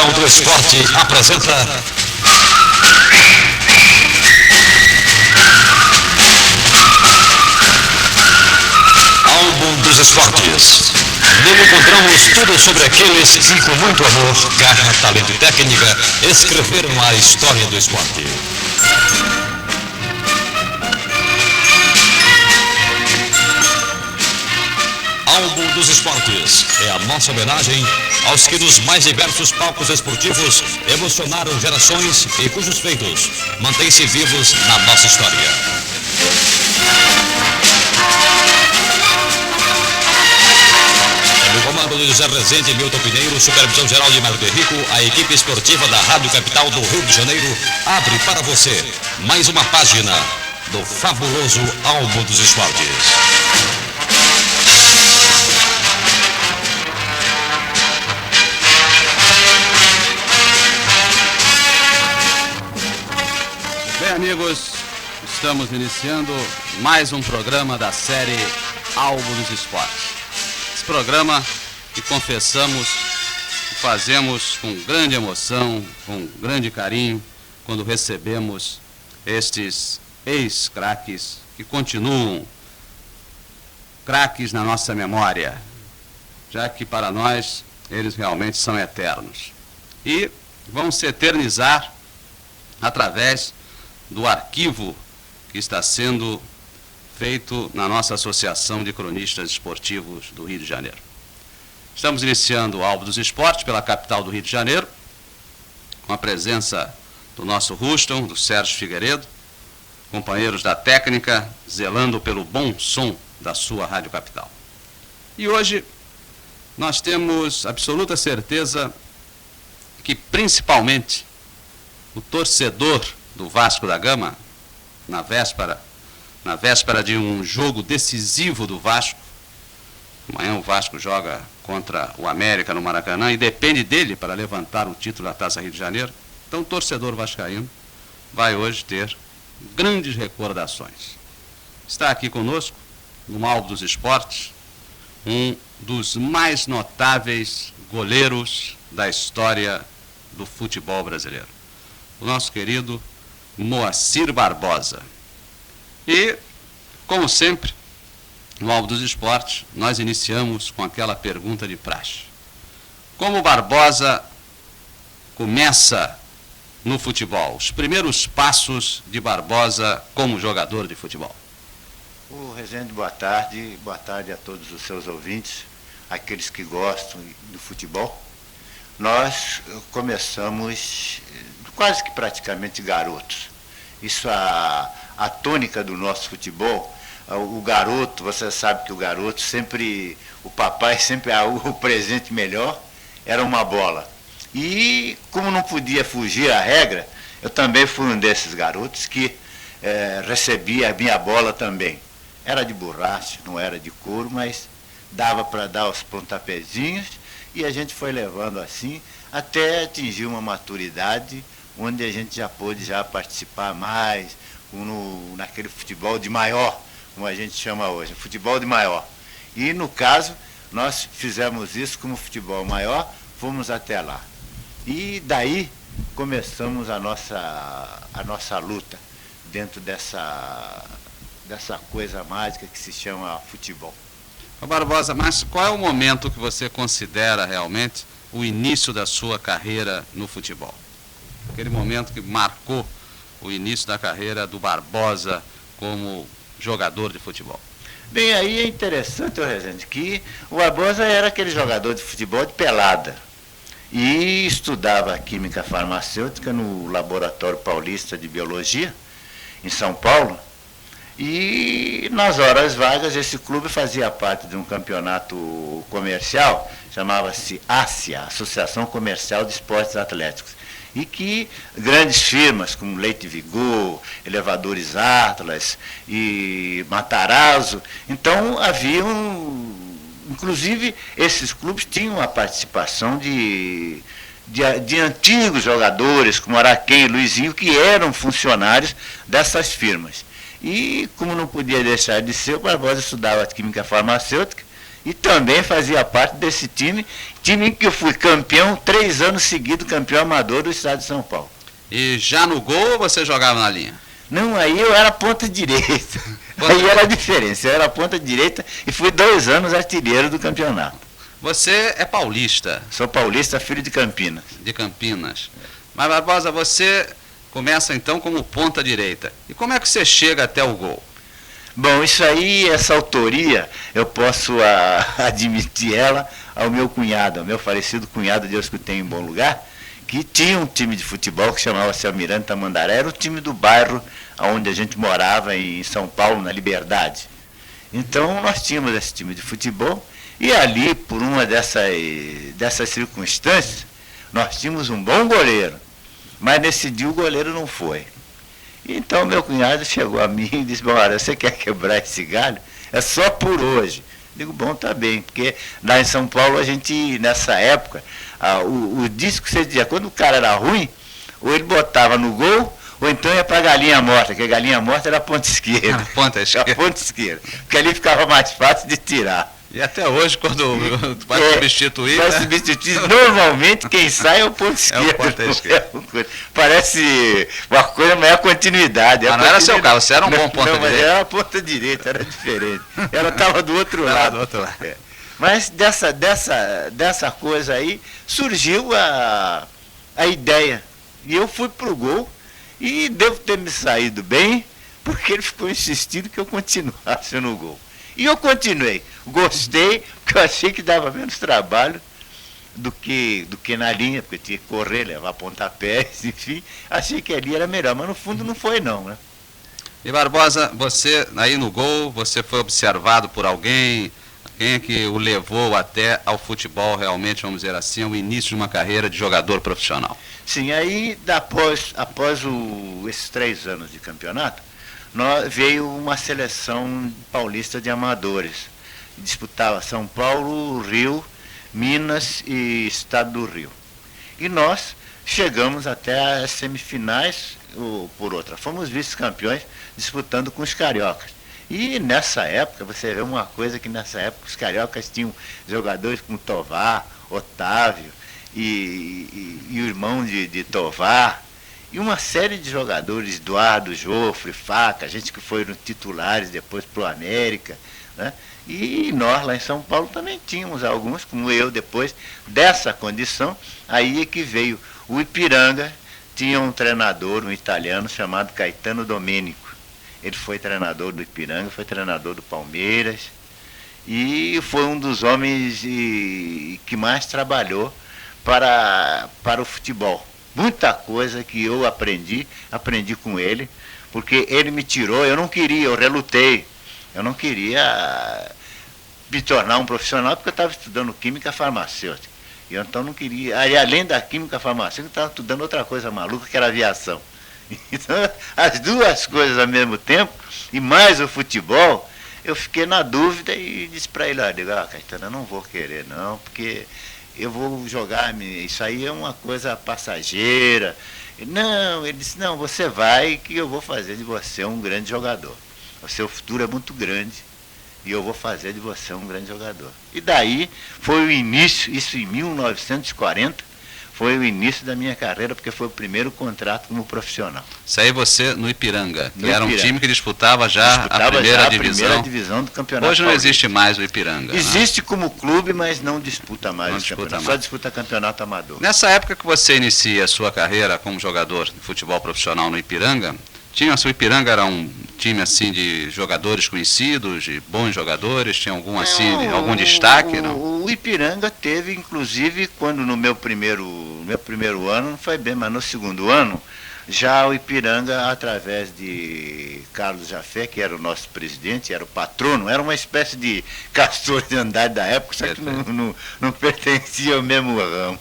Geral do Esporte apresenta Álbum dos Esportes. Nele encontramos tudo sobre aqueles que, com muito amor, garra, talento e técnica, escreveram a história do esporte. Álbum dos Esportes é a nossa homenagem aos que nos mais diversos palcos esportivos emocionaram gerações e cujos feitos mantêm-se vivos na nossa história. No comando de José Rezende e Milton Pinheiro, supervisão geral de Mário Rico, a equipe esportiva da Rádio Capital do Rio de Janeiro abre para você mais uma página do fabuloso Álbum dos Esportes. Bem, amigos, estamos iniciando mais um programa da série Álbum dos Esportes. Esse programa que confessamos que fazemos com grande emoção, com grande carinho, quando recebemos estes ex-craques que continuam craques na nossa memória, já que para nós eles realmente são eternos. E vão se eternizar através do arquivo que está sendo feito na nossa Associação de Cronistas Esportivos do Rio de Janeiro. Estamos iniciando o Álbum dos Esportes pela capital do Rio de Janeiro, com a presença do nosso Ruston, do Sérgio Figueiredo, companheiros da técnica, zelando pelo bom som da sua Rádio Capital. E hoje nós temos absoluta certeza que principalmente o torcedor do Vasco da Gama, na véspera de um jogo decisivo do Vasco. Amanhã o Vasco joga contra o América no Maracanã e depende dele para levantar o título da Taça Rio de Janeiro. Então o torcedor vascaíno vai hoje ter grandes recordações. Está aqui conosco, no Álbum dos Esportes, um dos mais notáveis goleiros da história do futebol brasileiro, o nosso querido Moacir Barbosa. E, como sempre, no Álbum dos Esportes, nós iniciamos com aquela pergunta de praxe. Como Barbosa começa no futebol? Os primeiros passos de Barbosa como jogador de futebol. Ô, Rezende, boa tarde a todos os seus ouvintes, aqueles que gostam do futebol. Nós começamos quase que praticamente garotos. Isso a tônica do nosso futebol. O garoto, você sabe que o garoto sempre, o papai sempre, o presente melhor era uma bola. E como não podia fugir à regra, eu também fui um desses garotos que recebia a minha bola também. Era de borracha, não era de couro, mas dava para dar os pontapézinhos e a gente foi levando assim até atingir uma maturidade onde a gente já pôde participar mais naquele futebol de maior, como a gente chama hoje, futebol de maior. E no caso, nós fizemos isso como futebol maior, fomos até lá. E daí começamos a nossa luta dentro dessa coisa mágica que se chama futebol. Barbosa, mas qual é o momento que você considera realmente o início da sua carreira no futebol? Aquele momento que marcou o início da carreira do Barbosa como jogador de futebol. Bem, aí é interessante, Rezende, que o Barbosa era aquele jogador de futebol de pelada. E estudava química farmacêutica no Laboratório Paulista de Biologia, em São Paulo. E nas horas vagas esse clube fazia parte de um campeonato comercial, chamava-se ACIA, Associação Comercial de Esportes Atléticos. E que grandes firmas como Leite Vigor, Elevadores Atlas e Matarazzo, então haviam, inclusive esses clubes tinham a participação de antigos jogadores como Araquém e Luizinho, que eram funcionários dessas firmas. E como não podia deixar de ser, o Barbosa estudava química farmacêutica E também fazia parte desse time em que eu fui campeão, 3 anos seguidos, campeão amador do estado de São Paulo. E já no gol ou você jogava na linha? Não, aí eu era ponta direita. Aí era a diferença, eu era ponta direita e fui 2 anos artilheiro do campeonato. Você é paulista. Sou paulista, filho de Campinas. De Campinas. Mas, Barbosa, você começa então como ponta direita. E como é que você chega até o gol? Bom, isso aí, essa autoria, eu posso admitir ela ao meu cunhado, ao meu falecido cunhado, Deus que o tenha em bom lugar, que tinha um time de futebol que chamava-se Almirante Tamandaré, era o time do bairro onde a gente morava em São Paulo, na Liberdade. Então nós tínhamos esse time de futebol e ali, por uma dessas circunstâncias, nós tínhamos um bom goleiro, mas nesse dia o goleiro não foi. Então meu cunhado chegou a mim e disse, olha, você quer quebrar esse galho? É só por hoje. Digo, bom, tá bem, porque lá em São Paulo a gente, nessa época, o disco, você dizia, quando o cara era ruim, ou ele botava no gol, ou então ia para a galinha morta, que a galinha morta era a ponta esquerda. A ponta esquerda. A ponta esquerda, porque ali ficava mais fácil de tirar. E até hoje, quando vai substituir... Vai substituir, normalmente quem sai é o ponto esquerdo. É o ponta esquerda. Parece uma coisa, mas é a continuidade. Mas não era seu caso, você era um bom ponta direita. Mas era a ponta direita, era diferente. Ela estava do outro lado. Do outro lado. É. Mas dessa coisa aí surgiu a ideia. E eu fui pro gol e devo ter me saído bem, porque ele ficou insistindo que eu continuasse no gol. E eu continuei. Gostei, porque eu achei que dava menos trabalho do que na linha, porque tinha que correr, levar pontapés, enfim. Achei que ali era melhor, mas no fundo não foi não, né? E Barbosa, você aí no gol, você foi observado por alguém? Quem é que o levou até ao futebol realmente, vamos dizer assim, o início de uma carreira de jogador profissional? Sim, aí após esses 3 anos de campeonato, veio uma seleção paulista de amadores. Disputava São Paulo, Rio, Minas e Estado do Rio. E nós chegamos até as semifinais, por outra. Fomos vice-campeões disputando com os cariocas. E nessa época, você vê uma coisa que nessa época os cariocas tinham jogadores como Tovar, Otávio e o irmão de Tovar. E uma série de jogadores, Eduardo, Jofre, Faca, gente que foram titulares depois para o América, né? E nós lá em São Paulo também tínhamos alguns, como eu depois, dessa condição, aí é que veio o Ipiranga, tinha um treinador, um italiano chamado Caetano Domênico. Ele foi treinador do Ipiranga, foi treinador do Palmeiras, e foi um dos homens que mais trabalhou para o futebol. Muita coisa que eu aprendi com ele, porque ele me tirou, eu não queria, eu relutei. Eu não queria me tornar um profissional porque eu estava estudando química farmacêutica. E eu então não queria, além da química farmacêutica, eu estava estudando outra coisa maluca, que era aviação. Então, as duas coisas ao mesmo tempo, e mais o futebol, eu fiquei na dúvida e disse para ele, olha, Caetano, eu não vou querer não, porque eu vou jogar, isso aí é uma coisa passageira. Não, ele disse, não, você vai que eu vou fazer de você um grande jogador. O seu futuro é muito grande e eu vou fazer de você um grande jogador. E daí foi o início, isso em 1940, foi o início da minha carreira, porque foi o primeiro contrato como profissional. Isso aí você no Ipiranga, que No era um Ipiranga. time que disputava já a primeira divisão. Do campeonato Hoje não paulista. existe mais o Ipiranga. Existe como clube, mas não disputa mais Não o disputa campeonato. mais. Só disputa campeonato amador. Nessa época que você inicia a sua carreira como jogador de futebol profissional no Ipiranga, o Ipiranga era um time assim de jogadores conhecidos, de bons jogadores, tinha algum assim, algum destaque, não? O Ipiranga teve, inclusive, quando no meu primeiro ano, não foi bem, mas no segundo ano, já o Ipiranga, através de Carlos Jafé, que era o nosso presidente, era o patrono, era uma espécie de castor de Andrade da época, só que não pertencia ao mesmo ramo.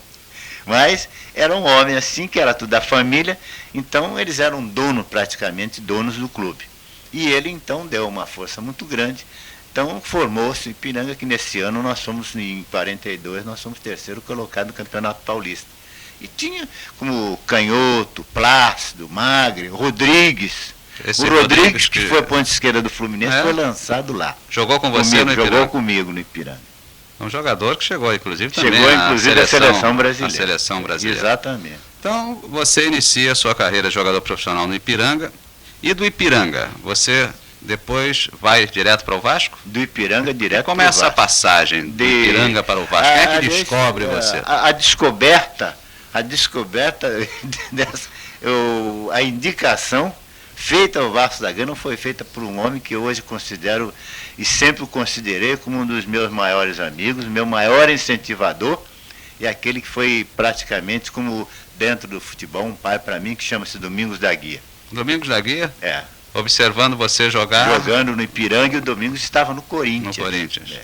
Mas era um homem assim, que era tudo da família, então eles eram praticamente donos do clube. E ele então deu uma força muito grande. Então formou-se o Ipiranga, que nesse ano nós somos, em 42, nós somos terceiro colocado no Campeonato Paulista. E tinha como Canhoto, Plácido, Magre, Rodrigues. Esse o Rodrigues, que foi a ponta esquerda do Fluminense, foi lançado lá. Jogou com você no Ipiranga? Jogou comigo no Ipiranga. Um jogador que chegou, inclusive, também Chegou, inclusive, à seleção brasileira. A seleção brasileira. Exatamente. Então, você inicia a sua carreira de jogador profissional no Ipiranga. E do Ipiranga, você depois vai direto para o Vasco? Do Ipiranga direto Como é essa passagem do Ipiranga para o Vasco? Quem é que descobre você? A descoberta dessa, a indicação feita ao Vasco da Gama foi feita por um homem que eu hoje considero e sempre o considerei como um dos meus maiores amigos, meu maior incentivador, e aquele que foi praticamente como dentro do futebol um pai para mim, que chama-se Domingos da Guia. Domingos da Guia? É. Observando você jogar? Jogando no Ipiranga, e o Domingos estava no Corinthians. No Corinthians. É.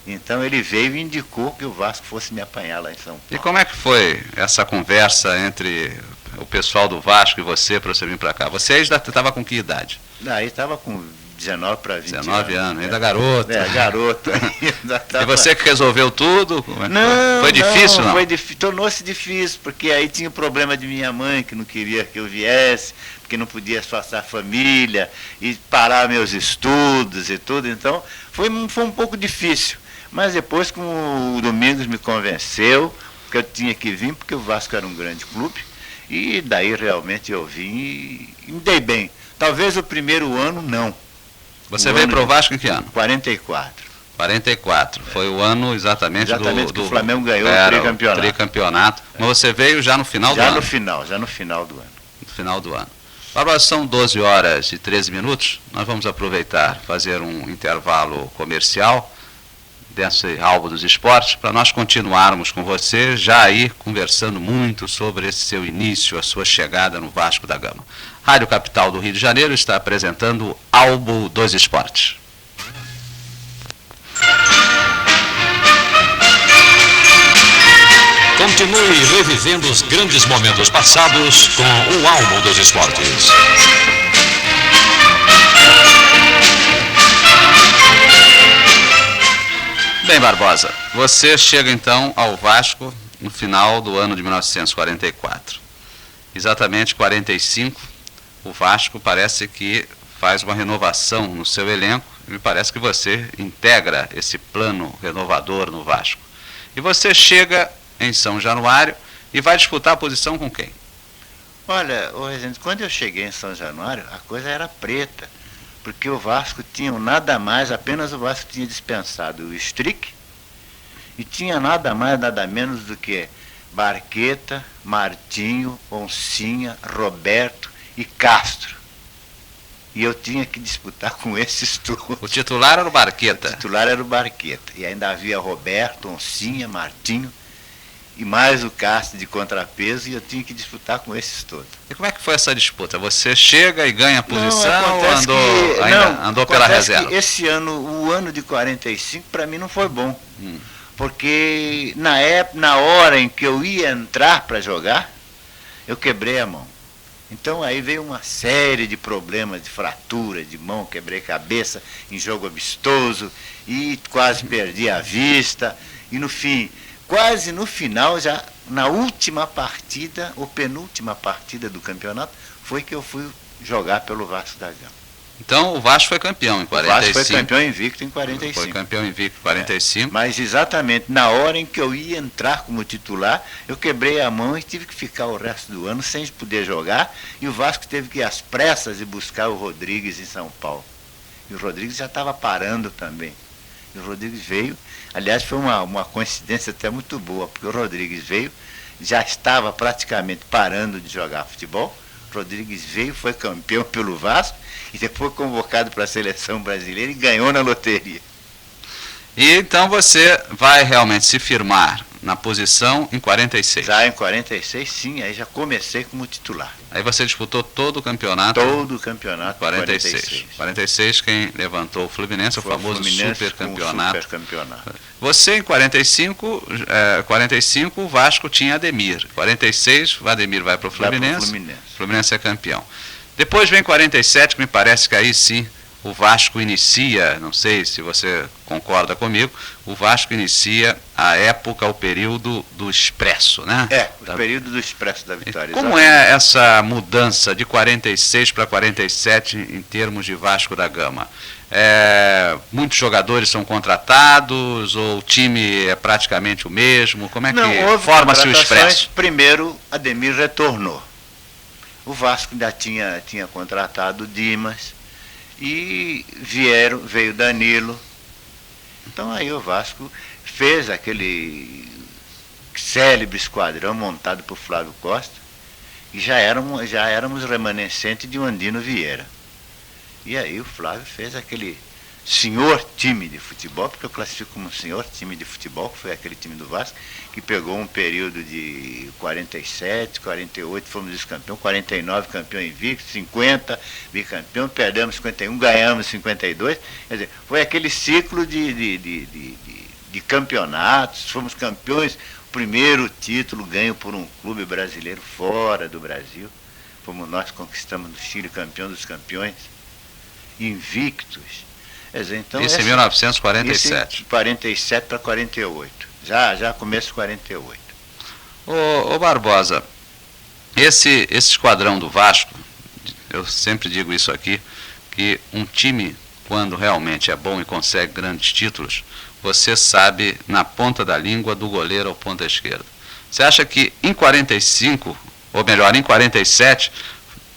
Então ele veio e indicou que o Vasco fosse me apanhar lá em São Paulo. E como é que foi essa conversa entre o pessoal do Vasco e você para você vir para cá? Você ainda estava com que idade? Aí estava com 19 para 20 19 anos, ainda garoto. Garoto. E você que resolveu tudo? Não, foi difícil, não? Tornou-se difícil, porque aí tinha o problema de minha mãe, que não queria que eu viesse, porque não podia afastar a família, e parar meus estudos e tudo, então foi um pouco difícil. Mas depois, como o Domingos me convenceu, que eu tinha que vir, porque o Vasco era um grande clube, e daí realmente eu vim e me dei bem. Talvez o primeiro ano, não. Você veio para o Vasco em que ano? 44. 44. Foi o ano exatamente que o Flamengo ganhou o tricampeonato. Tricampeonato. Mas você veio já no final do ano? Já no final do ano. No final do ano. Agora são 12 horas e 13 minutos. Nós vamos aproveitar, fazer um intervalo comercial desse álbum dos esportes, para nós continuarmos com você, já aí conversando muito sobre esse seu início, a sua chegada no Vasco da Gama. Rádio Capital do Rio de Janeiro está apresentando o álbum dos esportes. Continue revivendo os grandes momentos passados com o álbum dos esportes. Bem, Barbosa, você chega então ao Vasco no final do ano de 1944. Exatamente 45, o Vasco parece que faz uma renovação no seu elenco, e me parece que você integra esse plano renovador no Vasco. E você chega em São Januário e vai disputar a posição com quem? Olha, Rezende, quando eu cheguei em São Januário, a coisa era preta. Porque o Vasco tinha nada mais, apenas o Vasco tinha dispensado o Strick e tinha nada mais, nada menos do que Barqueta, Martinho, Oncinha, Roberto e Castro. E eu tinha que disputar com esses todos. O titular era o Barqueta. O titular era o Barqueta. E ainda havia Roberto, Oncinha, Martinho e mais o Castro de contrapeso, e eu tinha que disputar com esses todos. E como é que foi essa disputa? Você chega e ganha a posição ou andou pela reserva? Esse ano, o ano de 45, para mim não foi bom. Porque na hora em que eu ia entrar para jogar, eu quebrei a mão. Então aí veio uma série de problemas, de fratura de mão, quebrei cabeça em jogo amistoso e quase perdi a vista. E no fim, quase no final, já na última partida, ou penúltima partida do campeonato, foi que eu fui jogar pelo Vasco da Gama. Então o Vasco foi campeão em 45. O Vasco foi campeão invicto em 45. Foi campeão invicto em 45. Mas exatamente na hora em que eu ia entrar como titular, eu quebrei a mão e tive que ficar o resto do ano sem poder jogar. E o Vasco teve que ir às pressas e buscar o Rodrigues em São Paulo. E o Rodrigues já estava parando também. E o Rodrigues veio, aliás, foi uma coincidência até muito boa, porque o Rodrigues veio, já estava praticamente parando de jogar futebol. O Rodrigues veio, foi campeão pelo Vasco e depois convocado para a seleção brasileira e ganhou na loteria. E então você vai realmente se firmar na posição em 46. Já em 46, sim, aí já comecei como titular. Aí você disputou todo o campeonato? Todo o campeonato 46. 46, quem levantou o Fluminense, foi o famoso supercampeonato. Você em 45, o Vasco tinha Ademir. 46, o Ademir vai para o Fluminense. Fluminense é campeão. Depois vem 47, que me parece que aí sim o Vasco inicia, não sei se você concorda comigo, o Vasco inicia a época, o período do Expresso, né? O período do Expresso da Vitória. Como é essa mudança de 46 para 47 em termos de Vasco da Gama? Muitos jogadores são contratados ou o time é praticamente o mesmo? Como é que forma-se o Expresso? Primeiro, Ademir retornou. O Vasco ainda tinha contratado o Dimas e veio Danilo. Então aí o Vasco fez aquele célebre esquadrão montado por Flávio Costa e já éramos remanescente de um Andino Vieira. E aí o Flávio fez aquele senhor time de futebol, porque eu classifico como senhor time de futebol, que foi aquele time do Vasco, que pegou um período de 47, 48, fomos vice-campeão, 49 campeão invicto, 50 bicampeão, perdemos 51, ganhamos 52, quer dizer, foi aquele ciclo de campeonatos, fomos campeões, o primeiro título ganho por um clube brasileiro fora do Brasil, fomos nós que conquistamos no Chile, campeão dos campeões, invictos. Então, isso em 1947. Isso em 47 para 48. Já começo de 48. Ô Barbosa, esse esquadrão do Vasco, eu sempre digo isso aqui, que um time, quando realmente é bom e consegue grandes títulos, você sabe na ponta da língua do goleiro ao ponta esquerda. Você acha que em 45, ou melhor, em 47,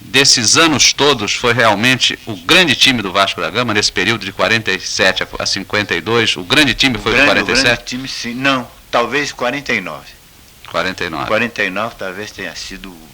desses anos todos, foi realmente o grande time do Vasco da Gama, nesse período de 47 a 52, o grande time foi o 47? O grande time, sim. Não, talvez 49. 49 talvez tenha sido o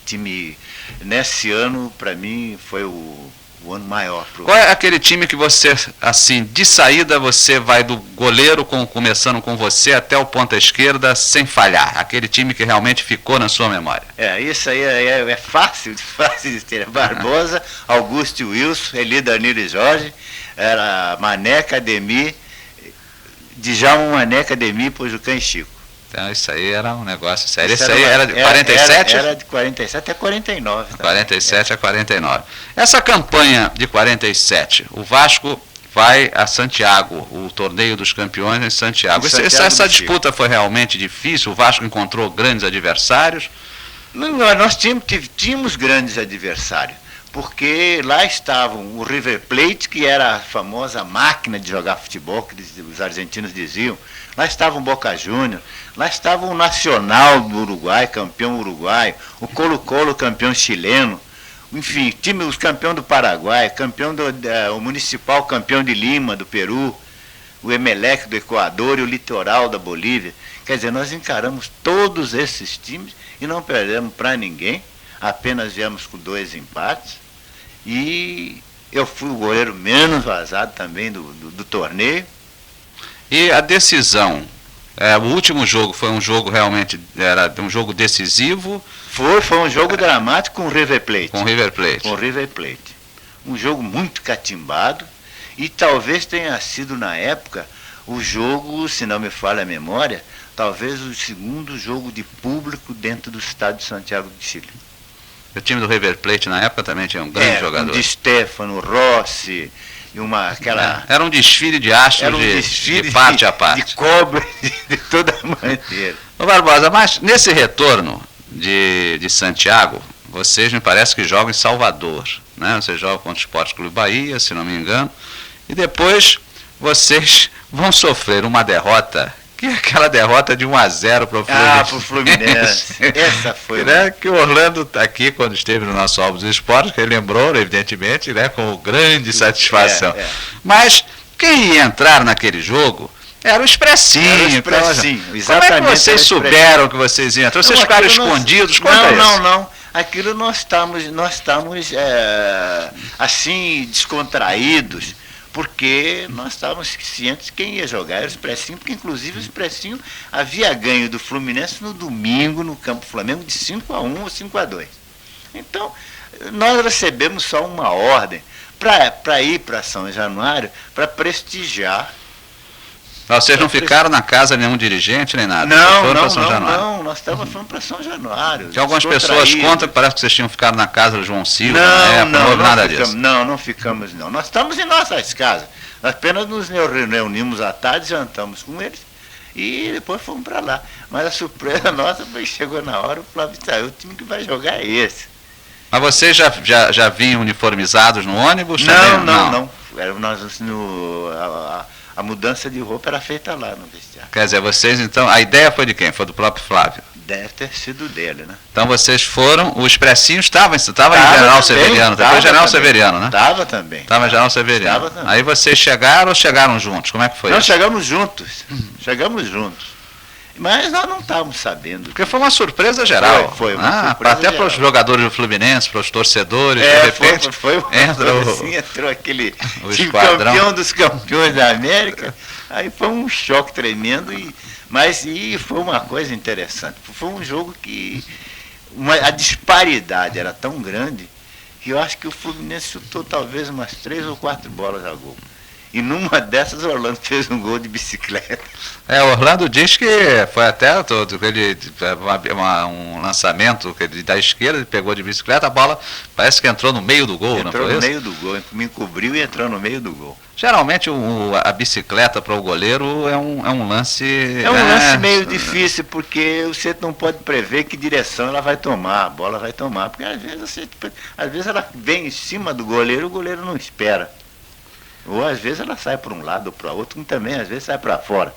time, nesse ano, para mim, foi o ano maior. Qual é aquele time que você, assim, de saída, você vai do goleiro, começando com você, até o ponta esquerda, sem falhar? Aquele time que realmente ficou na sua memória. Isso aí é fácil de ter. Barbosa, Augusto e Wilson, Eli, Danilo e Jorge, era Maneca, Ademir, Djalma, Maneca, Ademir, Pojucã e Chico. Então isso aí era um negócio sério. Isso aí era de 47? Era de 47 a 49. 47 a 49. Essa campanha de 47, o Vasco vai a Santiago, o torneio dos campeões em Santiago. Essa disputa foi realmente difícil? O Vasco encontrou grandes adversários? Nós tínhamos grandes adversários, porque lá estavam o River Plate, que era a famosa máquina de jogar futebol, que os argentinos diziam. Lá estava o Boca Juniors, lá estava o Nacional do Uruguai, campeão uruguaio, o Colo-Colo, campeão chileno, enfim, os campeões do Paraguai, o Municipal, campeão de Lima, do Peru, o Emelec do Equador e o Litoral da Bolívia. Quer dizer, nós encaramos todos esses times e não perdemos para ninguém, apenas viemos com 2 empates. E eu fui o goleiro menos vazado também do torneio. E a decisão, o último jogo foi um jogo realmente, era um jogo decisivo? Foi um jogo dramático com o River Plate. Com o River Plate. Com o River Plate. Um jogo muito catimbado e talvez tenha sido na época o jogo, se não me falha a memória, talvez o segundo jogo de público dentro do estádio de Santiago do Chile. O time do River Plate na época também tinha um grande jogador. Di Stefano, Rossi... Era um desfile de astros de parte a parte. De cobre, de toda maneira. Ô Barbosa, mas nesse retorno de Santiago, vocês me parece que jogam em Salvador, né? Vocês jogam contra o Sport Clube Bahia, se não me engano, e depois vocês vão sofrer uma derrota, que é aquela derrota de 1-0 para o Fluminense. Para o Fluminense. Essa foi. Né? Que o Orlando está aqui, quando esteve no nosso Álbuns Esportes, que ele lembrou, evidentemente, né? Com grande satisfação. Mas quem ia entrar naquele jogo era o Expressinho. Era o Expressinho, então, exatamente. Como é que vocês souberam que vocês iam entrar? Vocês ficaram escondidos? Não. Aquilo nós estamos assim, descontraídos, porque nós estávamos cientes de quem ia jogar, era o Expressinho, porque inclusive o Expressinho havia ganho do Fluminense no domingo, no Campo Flamengo, de 5-1 ou 5-2. Então, nós recebemos só uma ordem para ir para São Januário, para prestigiar. Vocês não ficaram na casa de nenhum dirigente, nem nada? Não, nós estávamos falando para São Januário. Que algumas pessoas contam que parece que vocês tinham ficado na casa do João Silva, não houve nada disso. Não ficamos não. Nós estamos em nossas casas. Nós apenas nos reunimos à tarde, jantamos com eles E depois fomos para lá. Mas a surpresa nossa foi que chegou na hora, o Flávio saiu, o time que vai jogar é esse. Mas vocês já vinham uniformizados no ônibus? Não. Era a mudança de roupa era feita lá no vestiário. Quer dizer, vocês então, a ideia foi de quem? Foi do próprio Flávio? Deve ter sido dele, né? Então vocês foram, o Expressinho estava em General Severiano, depois General Severiano, né? Estava também. Estava em General Severiano. Aí vocês chegaram ou chegaram juntos? Como é que foi? Nós chegamos juntos. Chegamos juntos. Mas nós não estávamos sabendo. Porque foi uma surpresa geral. Foi uma surpresa até para os jogadores do Fluminense, para os torcedores, de repente. Foi entrou aquele campeão dos campeões da América. Aí foi um choque tremendo, mas foi uma coisa interessante. Foi um jogo que a disparidade era tão grande que eu acho que o Fluminense chutou talvez umas 3 ou 4 bolas a gol. E numa dessas, o Orlando fez um gol de bicicleta. Orlando diz que foi até um lançamento da esquerda, ele pegou de bicicleta, a bola parece que entrou no meio do gol, não foi isso? Entrou no meio do gol, me encobriu e entrou no meio do gol. Geralmente a bicicleta para o goleiro é um lance... É um lance meio difícil, porque você não pode prever que direção ela vai tomar, a bola vai tomar. Porque às vezes ela vem em cima do goleiro, o goleiro não espera. Ou às vezes ela sai para um lado ou para outro, como também às vezes sai para fora.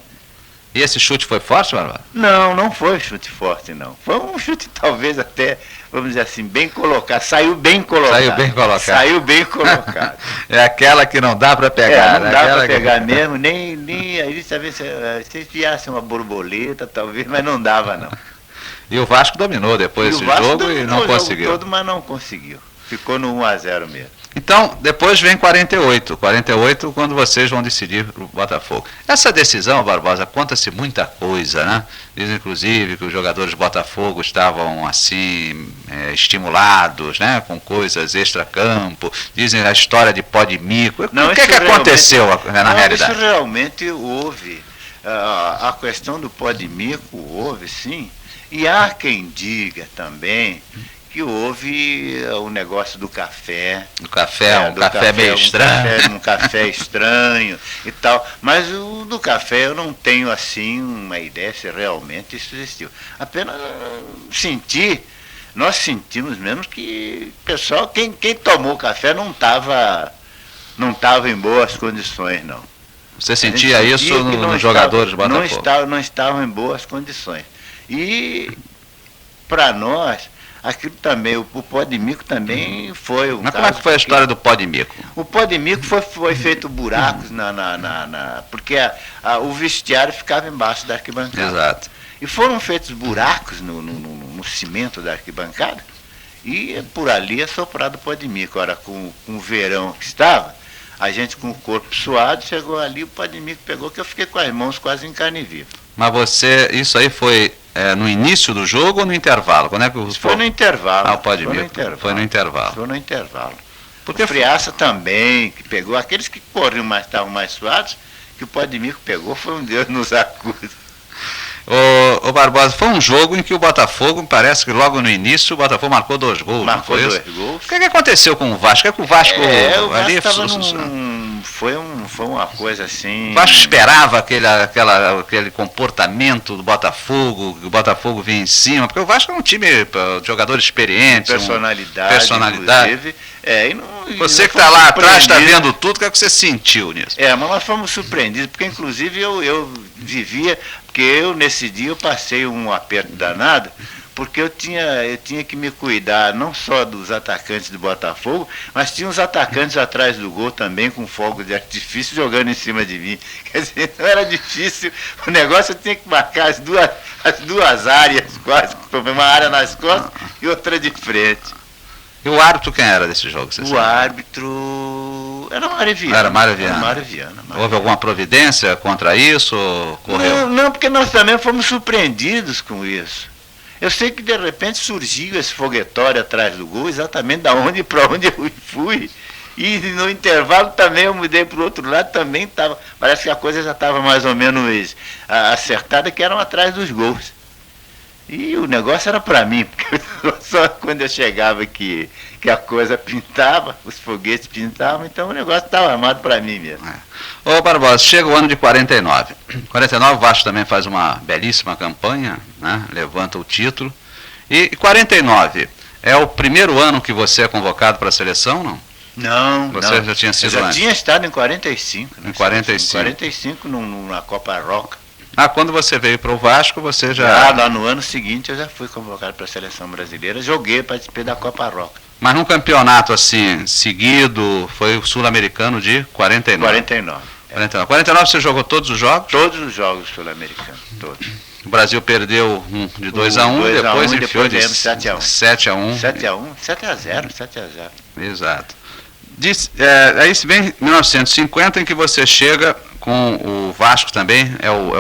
E esse chute foi forte, Barbara? Não foi chute forte, não. Foi um chute talvez até, vamos dizer assim, bem colocado. Saiu bem colocado. É aquela que não dá para pegar. Não dá para pegar mesmo, nem aí talvez se enfiasse uma borboleta, talvez, mas não dava não. E o Vasco dominou depois esse jogo e não conseguiu. Todo, mas não conseguiu. Ficou no 1-0 mesmo. Então, depois vem 48, quando vocês vão decidir o Botafogo. Essa decisão, Barbosa, conta-se muita coisa, né? Diz, inclusive, que os jogadores do Botafogo estavam, assim, estimulados, né? Com coisas extra-campo. Dizem a história de pó de mico. O que aconteceu na realidade? Isso realmente houve. A questão do pó de mico houve, sim. E há quem diga também que houve o negócio do café. Um café meio estranho. Um café estranho e tal. Mas o do café eu não tenho assim uma ideia se realmente isso existiu. Apenas nós sentimos mesmo que o pessoal, quem tomou café não estava em boas condições, não. Você sentia isso nos jogadores do Botafogo? Não estavam em boas condições. E para nós, aquilo também, o pó de mico também foi um Mas como é que foi a história do pó de mico? O pó de mico foi feito buracos porque o vestiário ficava embaixo da arquibancada. Exato. E foram feitos buracos no cimento da arquibancada e por ali é soprado o pó de mico. Ora, com o verão que estava, a gente com o corpo suado, chegou ali, o pó de mico pegou, que eu fiquei com as mãos quase em carne viva. Mas isso aí foi no início do jogo ou no intervalo? Quando é que foi no intervalo. O pó de mico. Foi no intervalo. Foi no intervalo. Porque a friaça também, que pegou, aqueles que corriam mais, estavam mais suados, que o pó de mico pegou, foi um Deus nos acuda. Ô Barbosa, foi um jogo em que o Botafogo, parece que logo no início, o Botafogo marcou 2 gols. Marcou 2 gols. O que aconteceu com o Vasco? O Vasco ali foi uma coisa assim. O Vasco esperava aquele comportamento do Botafogo, que o Botafogo vinha em cima, porque o Vasco é um time de jogadores experientes. Personalidade. Inclusive. Você que está lá atrás, está vendo tudo, o que é que você sentiu nisso? Mas nós fomos surpreendidos, porque inclusive eu vivia, porque nesse dia eu passei um aperto danado, porque eu tinha que me cuidar não só dos atacantes do Botafogo, mas tinha uns atacantes atrás do gol também com fogo de artifício jogando em cima de mim. Quer dizer, não era difícil, o negócio eu tinha que marcar as duas áreas quase, uma área nas costas e outra de frente. E o árbitro quem era desse jogo? O árbitro era Mário Viana. Era Mário Viana. Houve alguma providência contra isso? Correu? Não, porque nós também fomos surpreendidos com isso. Eu sei que de repente surgiu esse foguetório atrás do gol, exatamente da onde para onde eu fui. E no intervalo também eu mudei para o outro lado, também estava. Parece que a coisa já estava mais ou menos acertada, que eram atrás dos gols. E o negócio era para mim, porque só quando eu chegava que a coisa pintava, os foguetes pintavam, então o negócio estava armado para mim mesmo. Ô Barbosa, chega o ano de 49. 49 o Vasco também faz uma belíssima campanha, né? Levanta o título. E 49, é o primeiro ano que você é convocado para a seleção, não? Não, Você não. já tinha sido Eu já antes? tinha estado em 45. Em 45. Em 45 na Copa Roca. Ah, quando você veio para o Vasco, você já... Lá no ano seguinte eu já fui convocado para a seleção brasileira, joguei, participei da Copa Roca. Mas num campeonato assim, seguido, foi o Sul-Americano de 49. 49. 49 você jogou todos os jogos? Todos os jogos sul-americanos, todos. O Brasil perdeu de 2-1, depois enfiou de 7-1. 7-1. 7-1, 7-0, 7-0. Exato. Aí vem 1950, em que você chega com o Vasco também, é o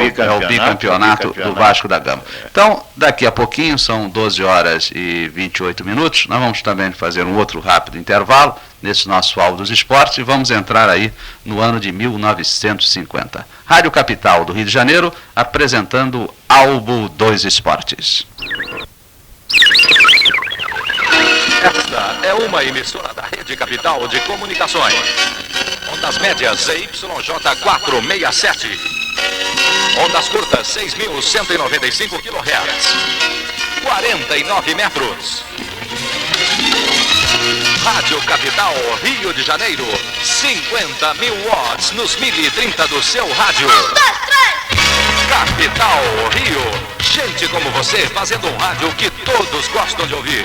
bicampeonato do Vasco da Gama. Então, daqui a pouquinho, são 12 horas e 28 minutos, nós vamos também fazer um outro rápido intervalo nesse nosso Albo dos Esportes e vamos entrar aí no ano de 1950. Rádio Capital do Rio de Janeiro, apresentando Albo dos Esportes. Esta é uma emissora da Rede Capital de Comunicações. Ondas médias ZYJ467. Ondas curtas 6.195 kHz. 49 metros. Rádio Capital Rio de Janeiro. 50 mil watts nos 1030 do seu rádio. 1, 2, 3. Capital Rio. Gente como você fazendo um rádio que todos gostam de ouvir.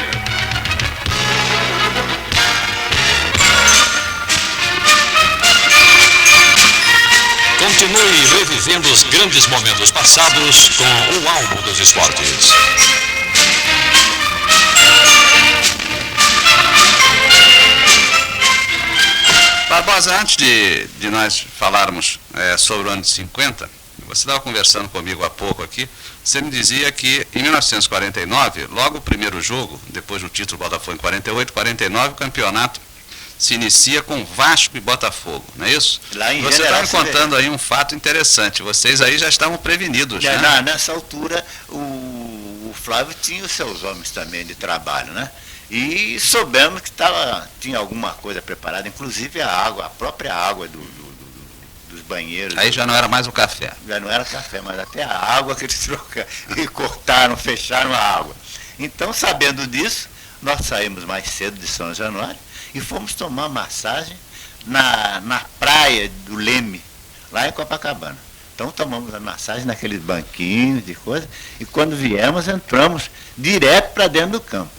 Continue revivendo os grandes momentos passados com o Albo dos Esportes. Barbosa, antes de nós falarmos sobre o ano de 50, você estava conversando comigo há pouco aqui, você me dizia que em 1949, logo o primeiro jogo, depois do título Botafogo em 48, 49, o campeonato se inicia com Vasco e Botafogo, não é isso? Lá em Você está me contando aí um fato interessante, vocês aí já estavam prevenidos, né? Nessa altura, o Flávio tinha os seus homens também de trabalho, né? E soubemos que tinha alguma coisa preparada, inclusive a própria água dos banheiros. Aí já não era mais o café. Já não era café, mas até a água que eles trocaram e cortaram, fecharam a água. Então, sabendo disso, nós saímos mais cedo de São Januário e fomos tomar massagem na praia do Leme, lá em Copacabana. Então tomamos a massagem naqueles banquinhos de coisa, e quando viemos, entramos direto para dentro do campo.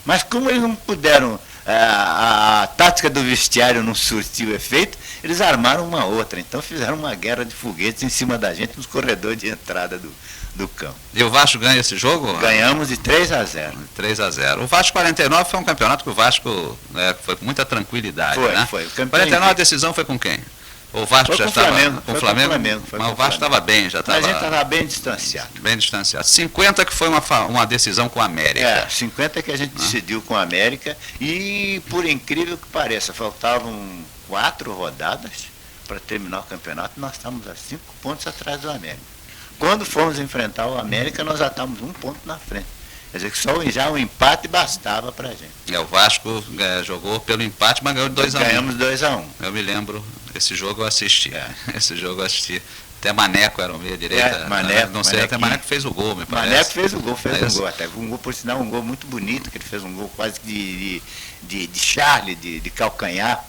Mas como eles não puderam, a tática do vestiário não surtiu efeito, eles armaram uma outra. Então fizeram uma guerra de foguetes em cima da gente nos corredores de entrada do campo. E o Vasco ganha esse jogo? Ganhamos de 3-0. 3-0. O Vasco 49 foi um campeonato que o Vasco foi com muita tranquilidade, né? Foi. 49 a decisão foi com quem? O Vasco já estava com o Flamengo, mas o Vasco estava bem, já estava. A gente estava bem distanciado. Bem distanciado. 50 que foi uma decisão com a América. 50 que a gente decidiu com a América e, por incrível que pareça, faltavam 4 rodadas para terminar o campeonato, nós estávamos a 5 pontos atrás do América. Quando fomos enfrentar o América, nós já estávamos 1 ponto na frente. Quer dizer que já um empate bastava para a gente. O Vasco jogou pelo empate, mas ganhou de 2-1. Ganhamos 2-1. Eu me lembro, esse jogo eu assisti. Esse jogo eu assisti. Até Maneco era o meia-direita. Não sei, até Maneco fez o gol, me parece. Maneco fez um gol. Até um gol, por sinal, um gol muito bonito, que ele fez um gol quase de Charlie, de calcanhar.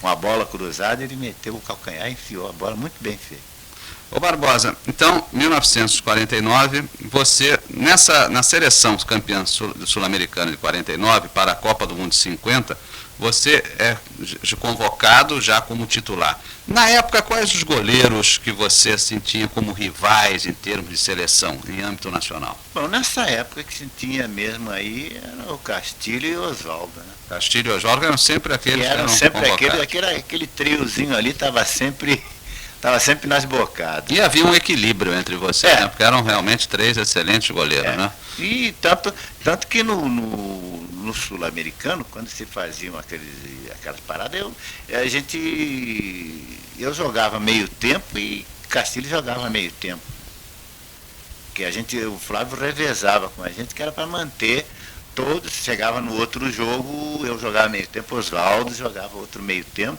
Uma bola cruzada, ele meteu o calcanhar e enfiou a bola muito bem feita. Ô Barbosa, então, 1949, você, na seleção campeã sul-americana de 49 para a Copa do Mundo de 50, você é convocado já como titular. Na época, quais os goleiros que você sentia como rivais em termos de seleção, em âmbito nacional? Bom, nessa época que se tinha mesmo aí, era o Castilho e o Oswaldo, né? Castilho e Oswaldo eram sempre aqueles que eram sempre convocados. aquele triozinho ali estava sempre nas bocadas. E havia um equilíbrio entre vocês, né? Porque eram realmente 3 excelentes goleiros, né? E tanto que no sul-americano, quando se faziam aquelas paradas, eu jogava meio tempo e Castilho jogava meio tempo. porque o Flávio revezava com a gente, que era para manter todos. Chegava no outro jogo, eu jogava meio tempo, Oswaldo jogava outro meio tempo,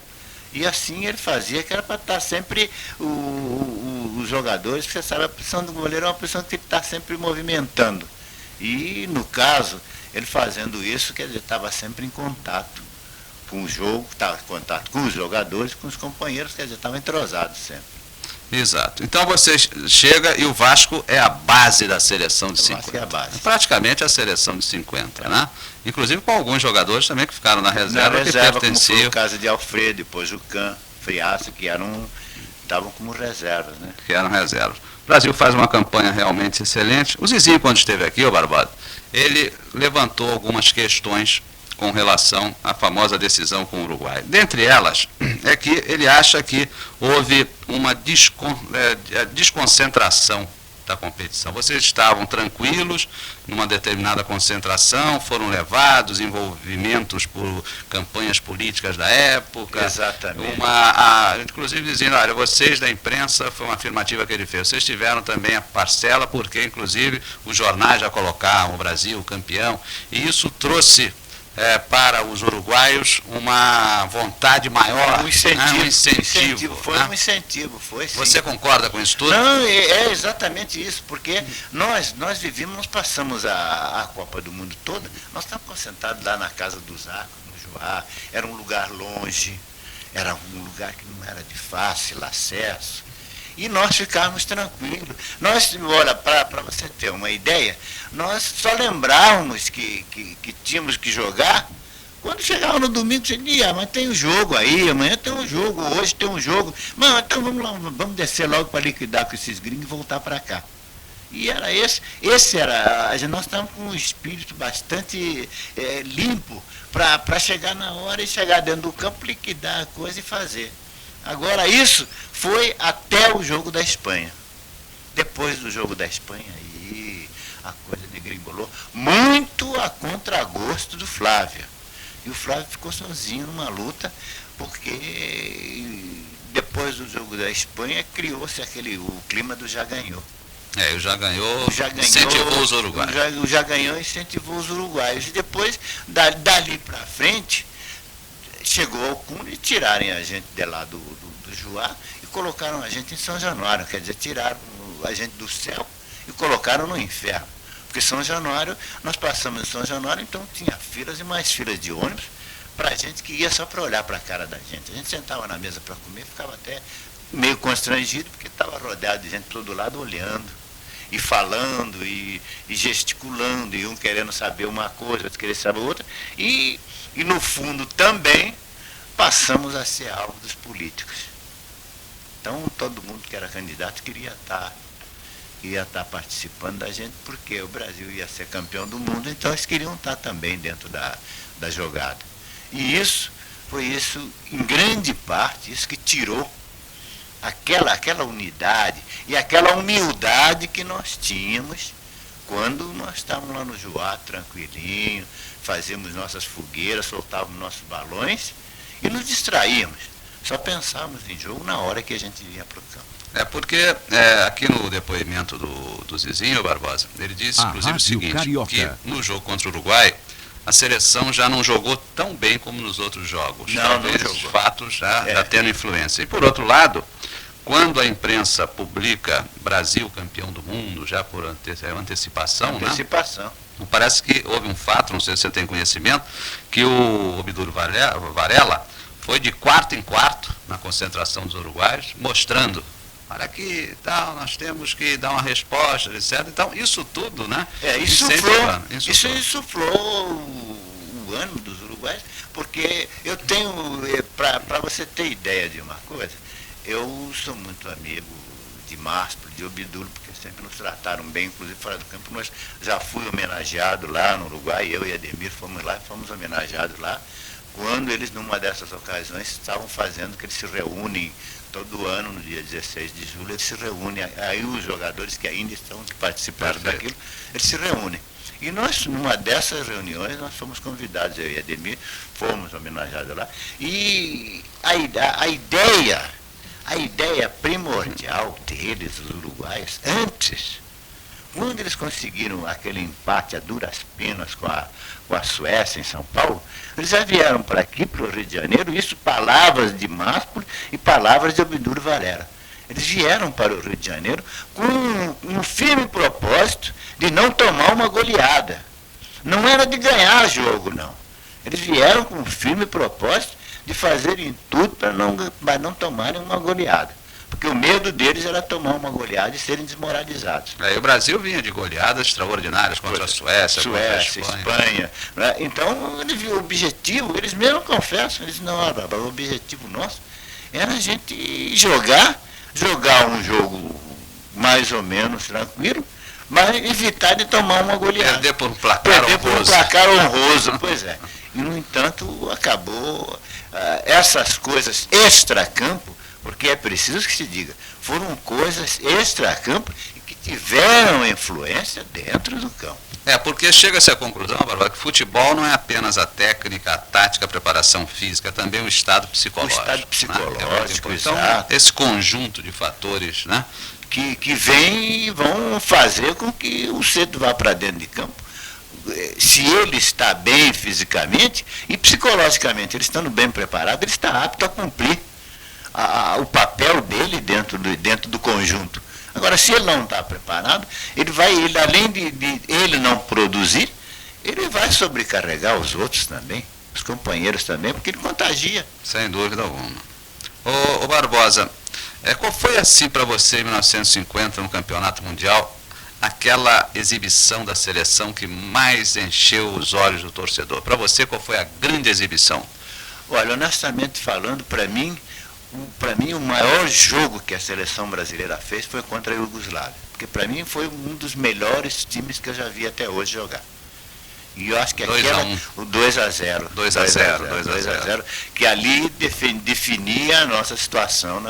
e assim ele fazia, que era para estar sempre os jogadores, que você sabe, a posição do goleiro é uma posição que tem que estar sempre movimentando. E no caso, ele fazendo isso, quer dizer, estava sempre em contato com o jogo, estava em contato com os jogadores, com os companheiros, quer dizer, estava entrosado sempre. Exato. Então você chega e o Vasco é a base da seleção de 50. Vasco é a base. Praticamente a seleção de 50, né? Inclusive com alguns jogadores também que ficaram na reserva, Na reserva, que como foi pertenciam. o caso de Alfredo, depois o Can, Friaça, que estavam como reservas, né? Que eram reservas. O Brasil faz uma campanha realmente excelente. O Zizinho, quando esteve aqui, ô Barbosa, ele levantou algumas questões com relação à famosa decisão com o Uruguai. Dentre elas, é que ele acha que houve uma desconcentração da competição. Vocês estavam tranquilos numa determinada concentração, foram levados envolvimentos por campanhas políticas da época. Exatamente. Inclusive dizendo, olha, vocês da imprensa, foi uma afirmativa que ele fez, vocês tiveram também a parcela, porque inclusive os jornais já colocaram o Brasil campeão, e isso trouxe para os uruguaios uma vontade maior, Um incentivo. Um incentivo. Foi né? um incentivo, foi sim. Você concorda com isso tudo? Não, é exatamente isso, porque nós vivimos, nós passamos a Copa do Mundo toda, nós estávamos concentrados lá na casa do Zaco, no Joá, era um lugar longe, era um lugar que não era de fácil acesso, e nós ficávamos tranquilos. Nós, olha, para você ter uma ideia, nós só lembrávamos que tínhamos que jogar quando chegava no domingo. Você dizia, mas tem um jogo aí, amanhã tem um jogo, hoje tem um jogo. Mas então vamos lá, vamos descer logo para liquidar com esses gringos e voltar para cá. E era esse era, nós estávamos com um espírito bastante limpo para chegar na hora e chegar dentro do campo, liquidar a coisa e fazer. Agora, isso foi até o jogo da Espanha. Depois do jogo da Espanha, aí a coisa degringolou muito a contragosto do Flávio. E o Flávio ficou sozinho numa luta, porque depois do jogo da Espanha criou-se o clima do já ganhou. O já ganhou, incentivou os uruguaios. O já ganhou, incentivou os uruguaios. E depois, dali para frente, chegou ao cúmulo de tirarem a gente de lá do Juá e colocaram a gente em São Januário, quer dizer, tiraram a gente do céu e colocaram no inferno. Porque São Januário, nós passamos em São Januário, então tinha filas e mais filas de ônibus para gente que ia só para olhar para a cara da gente. A gente sentava na mesa para comer, ficava até meio constrangido, porque estava rodeado de gente de todo lado olhando e falando e gesticulando, e um querendo saber uma coisa, outro querendo saber outra, e no fundo também passamos a ser alvo dos políticos. Então todo mundo que era candidato queria estar participando da gente, porque o Brasil ia ser campeão do mundo, então eles queriam estar também dentro da jogada. E foi isso, em grande parte, isso que tirou aquela unidade e aquela humildade que nós tínhamos quando nós estávamos lá no Juá, tranquilinho, fazíamos nossas fogueiras, soltávamos nossos balões e nos distraíamos. Só pensávamos em jogo na hora que a gente ia para o campo. Porque aqui no depoimento do Zizinho Barbosa, ele disse, inclusive, o seguinte, Carioca, que no jogo contra o Uruguai, a seleção já não jogou tão bem como nos outros jogos. Talvez os fatos já tendo influência. E por outro lado, quando a imprensa publica Brasil campeão do mundo, já por antecipação, né? Parece que houve um fato, não sei se você tem conhecimento, que o Obdúlio Varela foi de quarto em quarto na concentração dos uruguaios, mostrando, olha aqui, tal, nós temos que dar uma resposta, etc. Então, isso tudo, né? Isso insuflou o ânimo dos uruguaios, porque eu tenho, para você ter ideia de uma coisa, eu sou muito amigo de Márcio, de Obdúlio, porque sempre nos trataram bem, inclusive fora do campo. Nós já fui homenageado lá no Uruguai, eu e Ademir fomos lá e fomos homenageados lá, quando eles, numa dessas ocasiões, estavam fazendo, que eles se reúnem todo ano, no dia 16 de julho, eles se reúnem, aí os jogadores que ainda estão, que participaram daquilo, eles se reúnem. E nós, numa dessas reuniões, nós fomos convidados, eu e Ademir, fomos homenageados lá, e a ideia primordial deles, os uruguaios, antes, quando eles conseguiram aquele empate a duras penas com a Suécia em São Paulo, eles já vieram para aqui, para o Rio de Janeiro, isso palavras de Máspolo e palavras de Obdúlio Varela. Eles vieram para o Rio de Janeiro com um firme propósito de não tomar uma goleada. Não era de ganhar jogo, não. Eles vieram com um firme propósito de fazerem tudo para não tomarem uma goleada. Porque o medo deles era tomar uma goleada e serem desmoralizados. Aí o Brasil vinha de goleadas extraordinárias contra a Suécia, contra a Espanha. Né? Então, o objetivo, eles mesmos confessam, eles não, o objetivo nosso era a gente jogar um jogo mais ou menos tranquilo, mas evitar de tomar uma goleada. Perder por um placar honroso. Pois é. E, no entanto, acabou essas coisas extracampo, porque é preciso que se diga, foram coisas extracampo e que tiveram influência dentro do campo. Porque chega-se à conclusão, Barbosa, que futebol não é apenas a técnica, a tática, a preparação física, é também o estado psicológico. O estado psicológico, né? Então, esse conjunto de fatores, né? Que vêm e vão fazer com que o cedo vá para dentro de campo. Se ele está bem fisicamente e psicologicamente, ele estando bem preparado, ele está apto a cumprir o papel dele dentro do conjunto. Agora, se ele não está preparado, ele além de ele não produzir, ele vai sobrecarregar os outros também, os companheiros também, porque ele contagia. Sem dúvida alguma. Ô Barbosa, qual foi assim para você em 1950, no Campeonato Mundial, aquela exibição da seleção que mais encheu os olhos do torcedor? Para você, qual foi a grande exibição? Olha, honestamente falando, para mim, o maior jogo que a seleção brasileira fez foi contra a Iugoslávia. Porque para mim foi um dos melhores times que eu já vi até hoje jogar. E eu acho que aquela, o 2-0. 2-0, que ali definia a nossa situação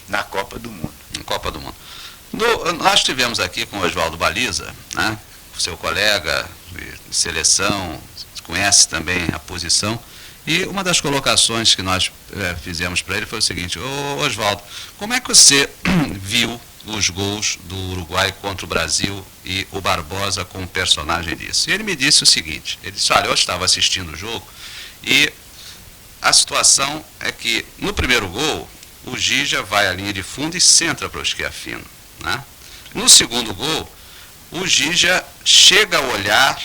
na Copa do Mundo. Na Copa do Mundo. Nós tivemos aqui com o Oswaldo Baliza, né, seu colega de seleção, conhece também a posição. E uma das colocações que nós fizemos para ele foi o seguinte: Oswaldo, como é que você viu os gols do Uruguai contra o Brasil e o Barbosa como personagem disso? E ele me disse o seguinte, ele disse, olha, eu estava assistindo o jogo e a situação é que no primeiro gol o Gija vai à linha de fundo e centra para o Schiaffino, né? No segundo gol, o Gija chega a olhar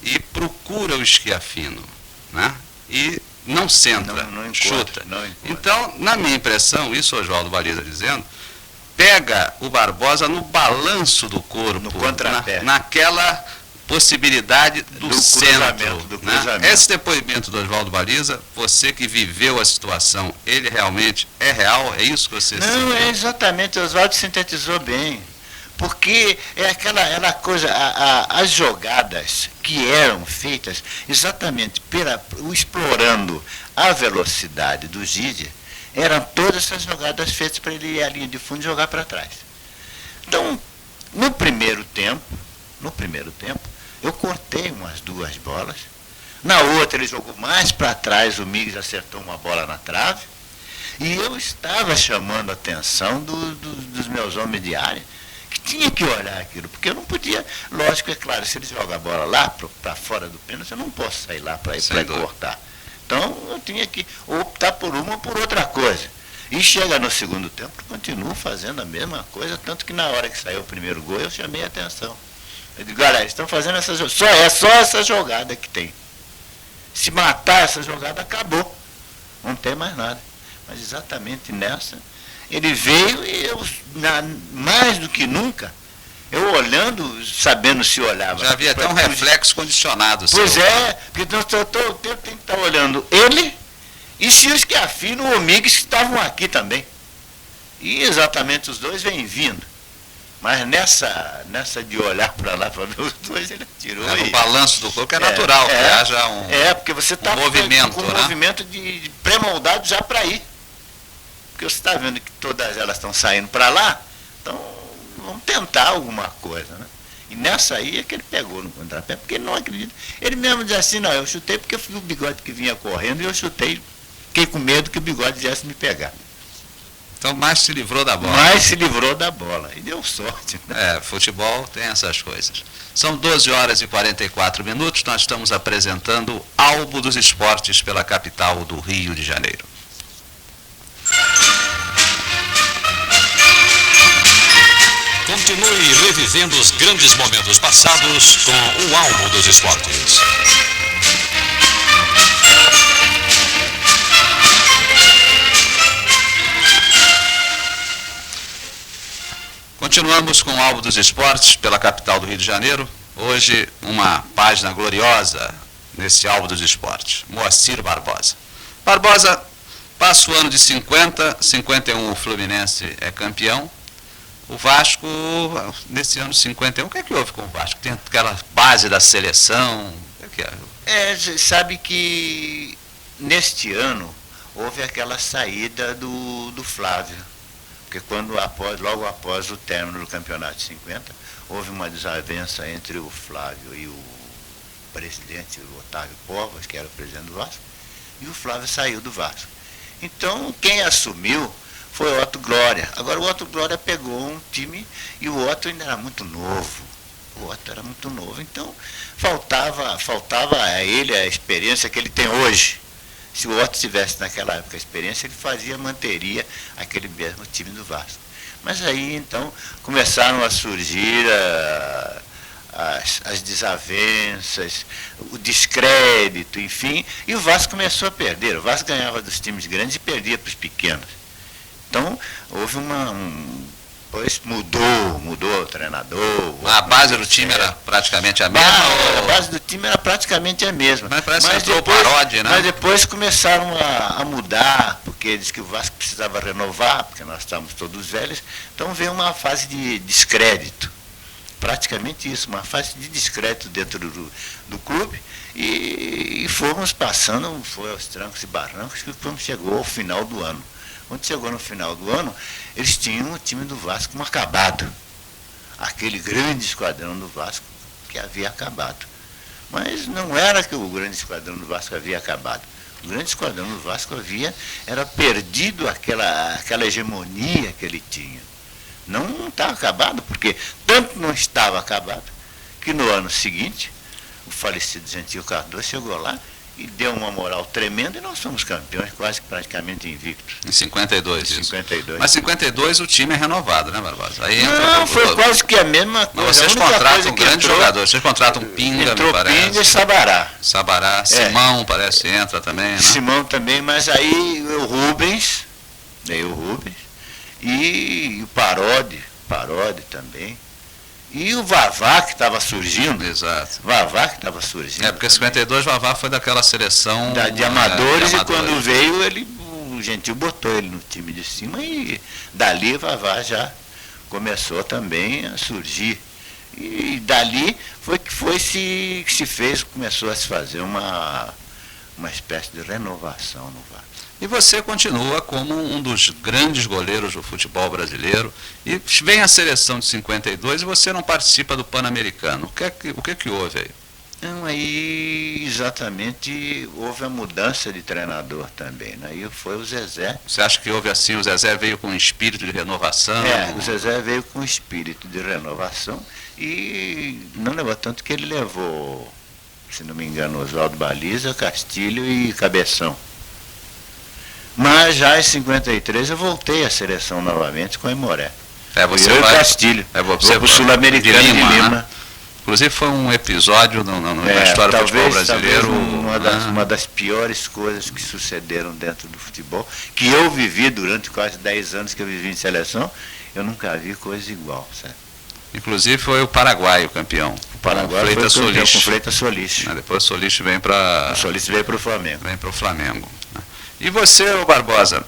e procura o Schiaffino, né? E não centra, não chuta. Não então, na minha impressão, isso o Oswaldo Baliza dizendo, pega o Barbosa no balanço do corpo, no contrapé, naquela possibilidade do centro. Do cruzamento. Esse depoimento do Oswaldo Baliza, você que viveu a situação, ele realmente é real? É isso que você sentiu? Não, é exatamente, o Oswaldo sintetizou bem. Porque é aquela coisa, as jogadas que eram feitas exatamente explorando a velocidade do Gija, eram todas essas jogadas feitas para ele ir à linha de fundo e jogar para trás. Então, no primeiro tempo, eu cortei umas 2 bolas. Na outra ele jogou mais para trás, o Miguel acertou uma bola na trave. E eu estava chamando a atenção dos meus homens de área, que tinha que olhar aquilo, porque eu não podia, lógico, é claro, se ele joga a bola lá para fora do pênalti, eu não posso sair lá para cortar. Então eu tinha que optar por uma ou por outra coisa. E chega no segundo tempo, eu continuo fazendo a mesma coisa, tanto que na hora que saiu o primeiro gol, eu chamei a atenção. Eu digo, galera, estão fazendo essa jogada, é só essa jogada que tem. Se matar essa jogada, acabou. Não tem mais nada. Mas exatamente nessa, ele veio e eu, mais do que nunca, eu olhando, sabendo se olhava. Já havia até um reflexo condicionado. Pois é, porque todo o tempo tem que estar olhando ele e se os Schiaffino ou Miguel que estavam aqui também. E exatamente os dois vêm vindo. Mas nessa de olhar para lá para ver os dois, ele tirou. No balanço do corpo, que é natural, que haja um porque você está movimento, com um movimento de pré-moldado já para ir. Porque você está vendo que todas elas estão saindo para lá, então vamos tentar alguma coisa, né? E nessa aí é que ele pegou no contrapé, porque ele não acredita. Ele mesmo diz assim, não, eu chutei porque eu fui o Bigode que vinha correndo e eu chutei, fiquei com medo que o Bigode viesse me pegar. Então mais se livrou da bola. Mas se livrou da bola. E deu sorte. Né? Futebol tem essas coisas. São 12 horas e 44 minutos. Nós estamos apresentando o Álbum dos Esportes pela capital do Rio de Janeiro. Continue revivendo os grandes momentos passados com o Álbum dos Esportes. Continuamos com o Álbum dos Esportes pela capital do Rio de Janeiro. Hoje, uma página gloriosa nesse Álbum dos Esportes. Moacir Barbosa. Barbosa passa o ano de 50, 51 o Fluminense é campeão. O Vasco, nesse ano de 51, o que é que houve com o Vasco? Tem aquela base da seleção? O que é? Sabe que neste ano houve aquela saída do Flávio. Porque logo após o término do campeonato de 50, houve uma desavença entre o Flávio e o presidente, o Otávio Povas, que era o presidente do Vasco, e o Flávio saiu do Vasco. Então, quem assumiu foi o Otto Glória. Agora, o Otto Glória pegou um time e o Otto ainda era muito novo. O Otto era muito novo. Então, faltava a ele a experiência que ele tem hoje. Se o Otto tivesse naquela época a experiência, ele manteria aquele mesmo time do Vasco. Mas aí, então, começaram a surgir as desavenças, o descrédito, enfim, e o Vasco começou a perder. O Vasco ganhava dos times grandes e perdia para os pequenos. Então, houve depois mudou o treinador. A base do time era praticamente a mesma? A base do time era praticamente a mesma. Mas parece que entrou o Parodi, né? Mas depois começaram a mudar, porque diz que o Vasco precisava renovar, porque nós estávamos todos velhos. Então veio uma fase de descrédito. Praticamente isso, uma fase de descrédito dentro do clube. E fomos passando, foi aos trancos e barrancos, que quando chegou ao final do ano. Quando chegou no final do ano, eles tinham o time do Vasco como acabado. Aquele grande esquadrão do Vasco que havia acabado. Mas não era que o grande esquadrão do Vasco havia acabado. O grande esquadrão do Vasco era perdido aquela hegemonia que ele tinha. Não estava acabado, porque tanto não estava acabado, que no ano seguinte, o falecido Gentil Cardoso chegou lá e deu uma moral tremenda e nós fomos campeões quase que praticamente invictos. Em 52, isso. 52. Mas em 52 o time é renovado, né, Barbosa? Aí não, foi quase que a mesma coisa. Mas vocês contratam um grande jogador, vocês contratam Pinga, me parece. Pinga e Sabará. Sabará, Simão parece entra também, né? Simão também, mas aí o Rubens e o Parodi também. E o Vavá, que estava surgindo. Exato. Vavá, que estava surgindo. Porque em 52 Vavá foi daquela seleção de amadores, e quando veio, o Gentil botou ele no time de cima e dali Vavá já começou também a surgir. E dali começou a se fazer uma espécie de renovação no Vasco. E você continua como um dos grandes goleiros do futebol brasileiro. E vem a seleção de 52 e você não participa do Pan-Americano. O que houve aí? Não, aí exatamente houve a mudança de treinador também. Né? Aí foi o Zezé. Você acha que houve assim, o Zezé veio com um espírito de renovação? O Zezé veio com um espírito de renovação e não levou tanto que ele levou, se não me engano, Oswaldo Baliza, Castilho e Cabeção. Mas já em 53 eu voltei à seleção novamente com o Imoré. Você eu vai, e Castilho. Você para o Sul-Americano de Lima. Né? Inclusive foi um episódio na história do futebol brasileiro. Uma das piores coisas que sucederam dentro do futebol, que eu vivi durante quase 10 anos que eu vivi em seleção, eu nunca vi coisa igual, certo? Inclusive foi o Paraguai o campeão. O Paraguai foi campeão com Freitas Solis. Depois o Solis vem para... O Solis veio para o Flamengo. Vem para o Flamengo. E você, Barbosa,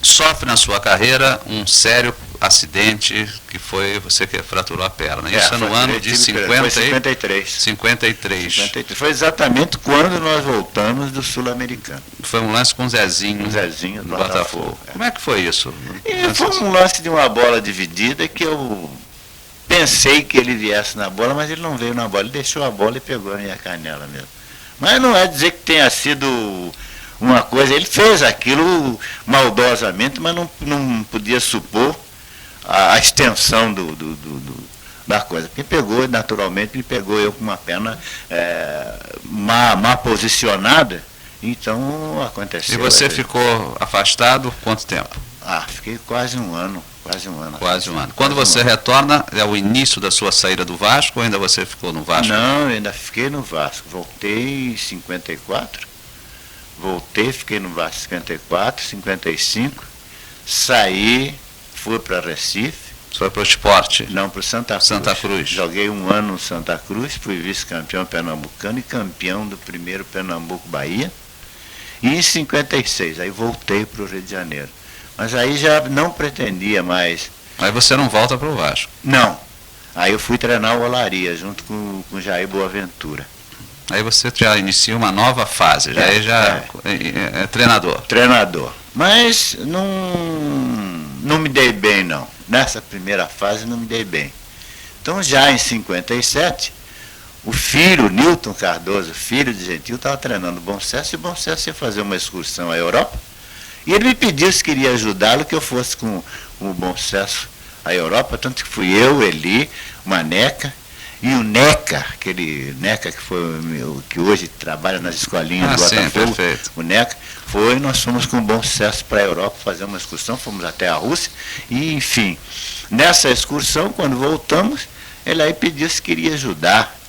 sofre na sua carreira um sério acidente que foi você que fraturou a perna. Isso é no ano de 53. 53. Foi exatamente quando nós voltamos do Sul-Americano. Foi um lance com o Zezinho. Do Botafogo. Como é que foi isso? Foi um lance de uma bola dividida que eu pensei que ele viesse na bola, mas ele não veio na bola. Ele deixou a bola e pegou a minha canela mesmo. Mas não é dizer que tenha sido uma coisa, ele fez aquilo maldosamente, mas não podia supor a extensão da coisa. Quem pegou, naturalmente, ele pegou eu com uma perna má posicionada, então aconteceu. E você ficou afastado quanto tempo? Fiquei quase um ano. Quase um ano. Quando você retorna, é o início da sua saída do Vasco ou ainda você ficou no Vasco? Não, eu ainda fiquei no Vasco. Voltei em 54. Fiquei no Vasco em 54, 55. Saí, fui para Recife. Foi para o esporte? Não, para o Santa Cruz. Santa Cruz. Joguei um ano no Santa Cruz, fui vice-campeão pernambucano e campeão do primeiro Pernambuco-Bahia. E em 56, aí voltei para o Rio de Janeiro. Mas aí já não pretendia mais. Aí você não volta para o Vasco? Não. Aí eu fui treinar o Olaria, junto com o Jair Boaventura. Aí você já inicia uma nova fase, é treinador. Treinador. Mas não me dei bem, não. Nessa primeira fase não me dei bem. Então já em 57, o filho, Newton Cardoso, filho de Gentil, estava treinando o Bom Sucesso, e o Bom Sucesso ia fazer uma excursão à Europa. E ele me pediu se queria ajudá-lo, que eu fosse com o Bom Sucesso à Europa, tanto que fui eu, Eli, o Maneca, e o Neca, aquele Neca que hoje trabalha nas escolinhas do Botafogo, sim, o Neca, nós fomos com Bom Sucesso para a Europa fazer uma excursão, fomos até a Rússia, e enfim, nessa excursão, quando voltamos, ele aí pediu se queria ajudar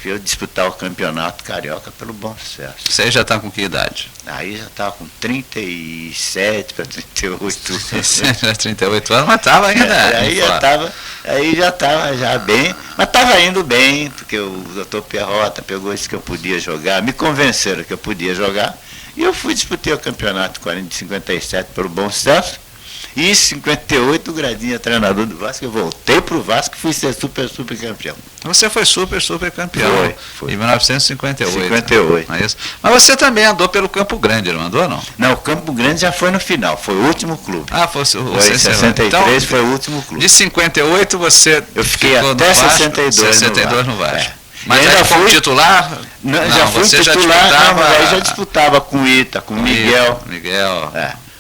eu disputar o campeonato carioca pelo Bom Sucesso. Você já está com que idade? Aí já estava com 37 para 38. 38 anos, mas estava ainda. Aí já estava bem, mas estava indo bem, porque o doutor Perrota pegou isso que eu podia jogar, me convenceram que eu podia jogar, e eu fui disputar o campeonato de 57 pelo Bom Sucesso. E em 58, o Gradinha é treinador do Vasco, eu voltei para o Vasco e fui ser super campeão. Você foi super campeão. Foi. Em 1958. 58. Não é isso? Mas você também andou pelo Campo Grande, não andou, não? Não, o Campo Grande já foi no final, foi o último clube. Foi em 63 então, foi o último clube. De 58 você eu fiquei até 62 no Vasco. Mas ainda fui titular? Não, já fui titular, aí já disputava com o Ita, com o Miguel.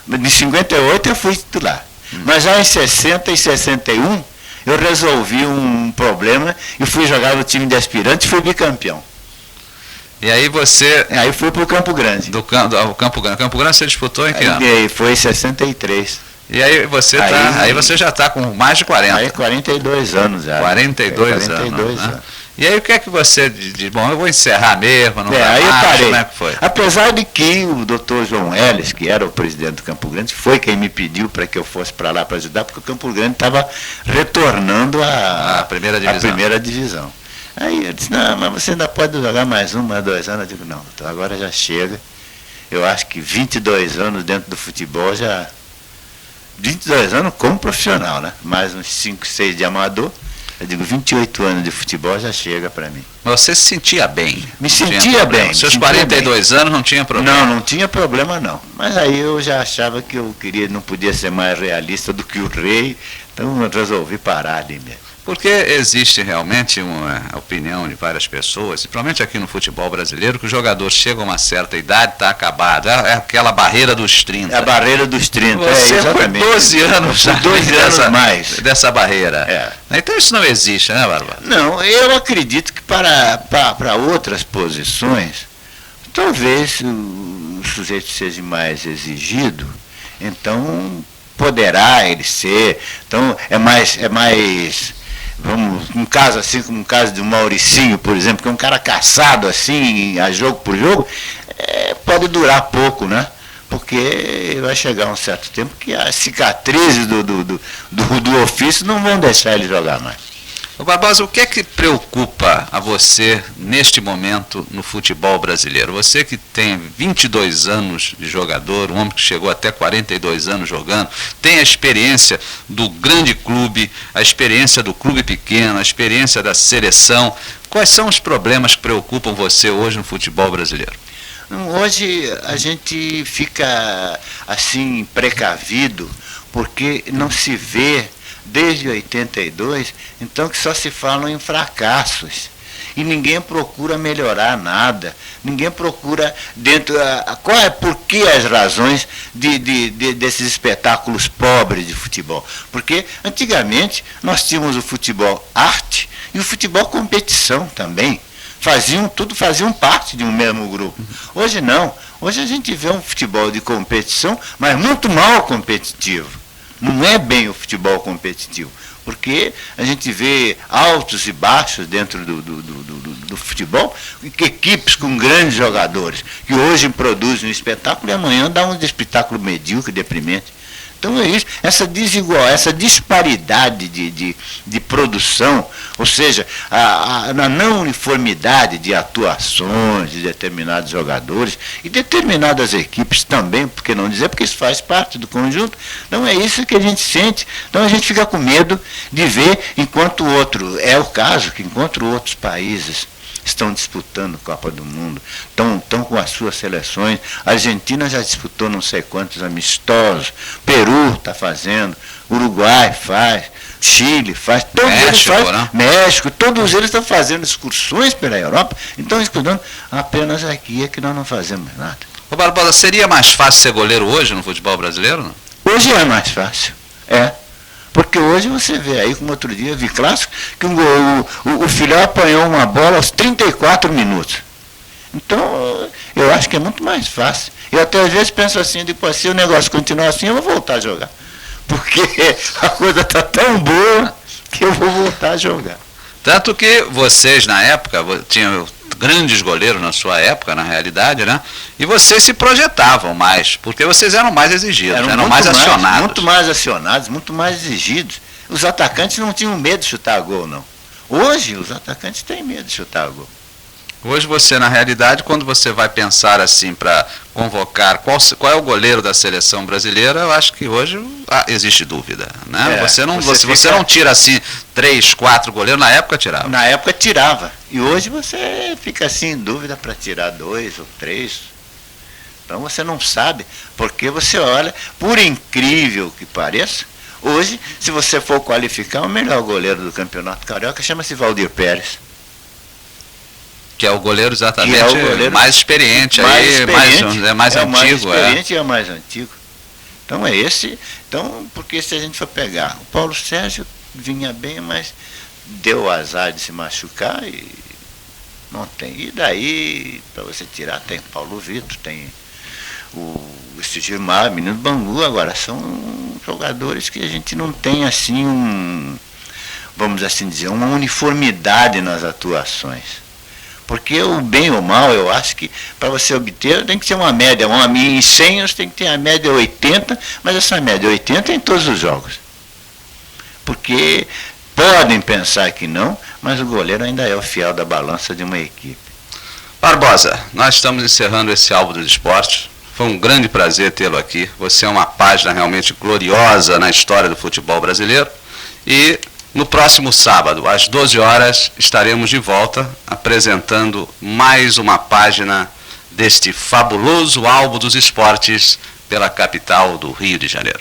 De 58 eu fui titular. Mas já em 60 e 61 eu resolvi um problema e fui jogar no time de aspirante e fui bicampeão. E aí você... Aí fui para o Campo Grande. Campo Grande você disputou em que ano? Aí foi em 63. E aí você, aí você já está com mais de 40. Aí 42 anos já. 42 anos. Né? E aí o que é que você diz? Bom, eu vou encerrar mesmo, não vai aí mais, eu parei. Como é que foi? Apesar de que o doutor João Ellis, que era o presidente do Campo Grande, foi quem me pediu para que eu fosse para lá para ajudar, porque o Campo Grande estava retornando à primeira divisão. Aí eu disse, não, mas você ainda pode jogar mais 2 anos. Eu digo, não, doutor, agora já chega. Eu acho que 22 anos dentro do futebol já... 22 anos como profissional, né? Mais uns 5, 6 de amador. Eu digo, 28 anos de futebol já chega para mim. Mas você se sentia bem? Me sentia bem. Seus 42 anos não tinha problema? Não tinha problema não. Mas aí eu já achava que eu não podia ser mais realista do que o rei, então eu resolvi parar ali mesmo. Porque existe realmente uma opinião de várias pessoas, principalmente aqui no futebol brasileiro, que o jogador chega a uma certa idade, está acabado. É aquela barreira dos 30. É a barreira dos 30, Você foi 12 anos já. 12 anos mais. Dessa barreira. Então isso não existe, né, Barbosa? Não, eu acredito que para outras posições, talvez o sujeito seja mais exigido, então poderá ele ser. Então é mais um caso assim como um caso do Mauricinho, por exemplo, que é um cara caçado assim, a jogo por jogo, pode durar pouco, né? Porque vai chegar um certo tempo que as cicatrizes do ofício não vão deixar ele jogar mais. Ô Barbosa, o que é que preocupa a você neste momento no futebol brasileiro? Você que tem 22 anos de jogador, um homem que chegou até 42 anos jogando, tem a experiência do grande clube, a experiência do clube pequeno, a experiência da seleção. Quais são os problemas que preocupam você hoje no futebol brasileiro? Hoje a gente fica assim precavido porque não se vê desde 82, então que só se falam em fracassos. e ninguém procura melhorar nada, ninguém procura por que as razões desses espetáculos pobres de futebol. Porque antigamente nós tínhamos o futebol arte e o futebol competição também. Faziam parte de um mesmo grupo. Hoje não. Hoje a gente vê um futebol de competição, mas muito mal competitivo. Não é bem o futebol competitivo, porque a gente vê altos e baixos dentro do futebol, equipes com grandes jogadores, que hoje produzem um espetáculo e amanhã dá um espetáculo medíocre, deprimente. Então é isso, essa disparidade de produção, ou seja, a não uniformidade de atuações de determinados jogadores e determinadas equipes também, por que não dizer, porque isso faz parte do conjunto. Então é isso que a gente sente. Então a gente fica com medo de ver, enquanto outros países estão disputando Copa do Mundo, estão com as suas seleções. A Argentina já disputou não sei quantos amistosos, Peru está fazendo, Uruguai faz, Chile faz, todos eles fazem, né? México, todos eles estão fazendo excursões pela Europa, então estudando. Apenas aqui é que nós não fazemos nada. Ô Barbosa, seria mais fácil ser goleiro hoje no futebol brasileiro? Não? Hoje é mais fácil, porque hoje você vê aí, como outro dia vi clássico, que o Filhão apanhou uma bola aos 34 minutos. Então, eu acho que é muito mais fácil. Eu até às vezes penso assim, depois, se o negócio continuar assim, eu vou voltar a jogar. Porque a coisa está tão boa que eu vou voltar a jogar. Tanto que vocês, na época, tinham grandes goleiros na sua época, na realidade, né? E vocês se projetavam mais, porque vocês eram mais exigidos, eram mais acionados. Muito mais acionados, muito mais exigidos. Os atacantes não tinham medo de chutar gol, não. Hoje, os atacantes têm medo de chutar gol. Hoje você, na realidade, quando você vai pensar assim para convocar qual é o goleiro da seleção brasileira, eu acho que hoje existe dúvida, né? Você não tira assim 3, 4 goleiros, na época tirava. Na época tirava, e hoje você fica assim em dúvida para tirar 2 ou 3. Então você não sabe, porque você olha, por incrível que pareça, hoje, se você for qualificar, o melhor goleiro do Campeonato Carioca chama-se Valdir Pérez. Que é o goleiro exatamente mais experiente, mais antigo. E é o mais antigo. Então é esse. Então, porque se a gente for pegar, o Paulo Sérgio vinha bem, mas deu azar de se machucar e não tem. E daí, para você tirar, tem Paulo Vitor, tem esse Gilmar, menino do Bangu. Agora são jogadores que a gente não tem assim vamos assim dizer, uma uniformidade nas atuações. Porque o bem ou mal, eu acho que para você obter tem que ter uma média. Em 100 você tem que ter a média 80, mas essa média 80 é em todos os jogos. Porque podem pensar que não, mas o goleiro ainda é o fiel da balança de uma equipe. Barbosa, nós estamos encerrando esse álbum dos esportes. Foi um grande prazer tê-lo aqui. Você é uma página realmente gloriosa na história do futebol brasileiro. E no próximo sábado, às 12 horas, estaremos de volta apresentando mais uma página deste fabuloso álbum dos esportes pela capital do Rio de Janeiro.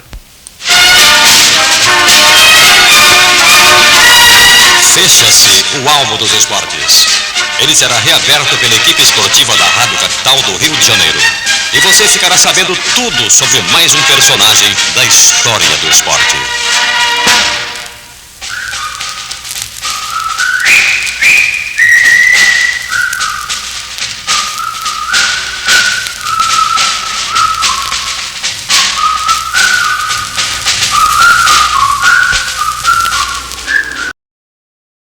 Fecha-se o álbum dos esportes. Ele será reaberto pela equipe esportiva da Rádio Capital do Rio de Janeiro. E você ficará sabendo tudo sobre mais um personagem da história do esporte.